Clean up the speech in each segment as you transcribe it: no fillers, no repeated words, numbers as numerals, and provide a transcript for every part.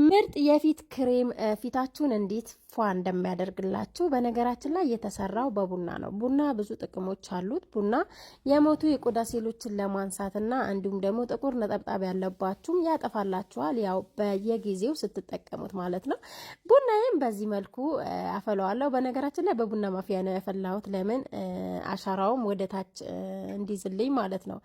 ምርጥ የፊት ክሬም ፊታችሁን እንዴት ፏ እንደሚያደርግላችሁ። በነገራችን ላይ የተሰራው በቡና ነው። ቡና ብዙ ጥቅሞች አሉት። ቡና የሞቱ የቆዳ ሴሎችን ለማንሳትና እንዲሁም ደግሞ ጥቁር ነጠብጣብ ያለባችሁም ያጠፋላችኋል። ያው በየጊዜው ስትጠቀሙት ማለት ነው። ቡናዬም በዚህ መልኩ አፈለዋለሁ። በነገራችን ላይ በቡና ማፍያ ነው ያፈላሁት። ለምን አሻራውም ወደ ታች እንዲዝልኝ ማለት ነው።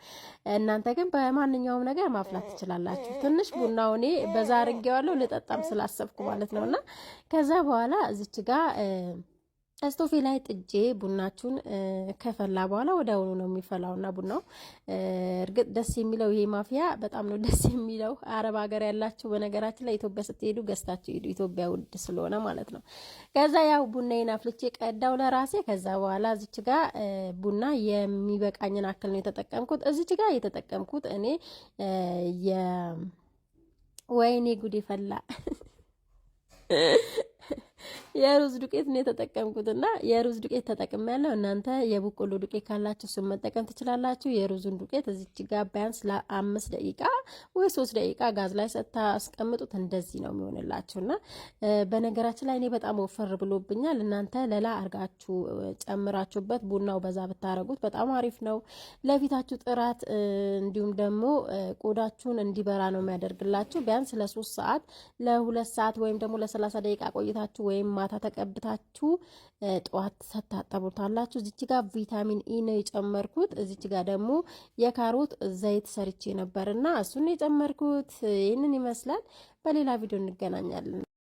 እናንተ ግን በማንኛውም ነገር ማፍላት ትችላላችሁ። ትንሽ ቡናው እኔ በዛ አድርጌዋለሁ ልጠጣም ስላሰብኩ ማለት ነውና ከዛ በኋላ እዚች ጋር ስቶፌ ላይ ጥጄ ቡናችሁን ከፈላ በኋላ ወዲያውኑ ነው የሚፈላውና ቡናው እርግጥ ደስ የሚለው ይሄ ማፍያ በጣም ነው ደስ የሚለው። አረብ ሀገር ያላችሁ በነገራችን ላይ ኢትዮጵያ ስትሄዱ ገዝታችሁ ሄዱ፣ ኢትዮጵያ ውድ ስለሆነ ማለት ነው። ከዛ ያው ቡናዬን አፍልቼ ቀዳው ለራሴ። ከዛ በኋላ እዚች ጋር ቡና የሚበቃኝን አክል ነው የተጠቀምኩት። እዚች ጋር የተጠቀምኩት እኔ ወይኔ ጉድ ይፈላ የሩዝ ዱቄት ነው የተጠቀምኩትና የሩዝ ዱቄት ተጠቅሜያለሁ። እናንተ የበቆሎ ዱቄት ካላችሁ እሱን መጠቀም ትችላላችሁ። የሩዙን ዱቄት እዚች ጋር ቢያንስ ለ5 ደቂቃ ወይ 3 ደቂቃ ጋዝ ላይ ስታስቀምጡት እንደዚህ ነው የሚሆንላችሁና በነገራችን ላይ እኔ በጣም ወፈር ብሎብኛል። እናንተ ለላ አርጋችሁ ጨምራችሁበት ቡናው በዛ ብታረጉት በጣም አሪፍ ነው ለፊታችሁ ጥራት፣ እንዲሁም ደግሞ ቆዳችሁን እንዲበራ ነው የሚያደርግላችሁ። ቢያንስ ለ3 ሰዓት ለ2 ሰዓት ወይም ደግሞ ለ30 ደቂቃ ቆይታችሁ ወይም ማታ ተቀብታችሁ ጧት ተታጠቡታላችሁ። እዚች ጋር ቪታሚን ኢ ነው የጨመርኩት። እዚች ጋር ደግሞ የካሮት ዘይት ሰርቼ ነበርና እሱን የጨመርኩት። ይህንን ይመስላል። በሌላ ቪዲዮ እንገናኛለን።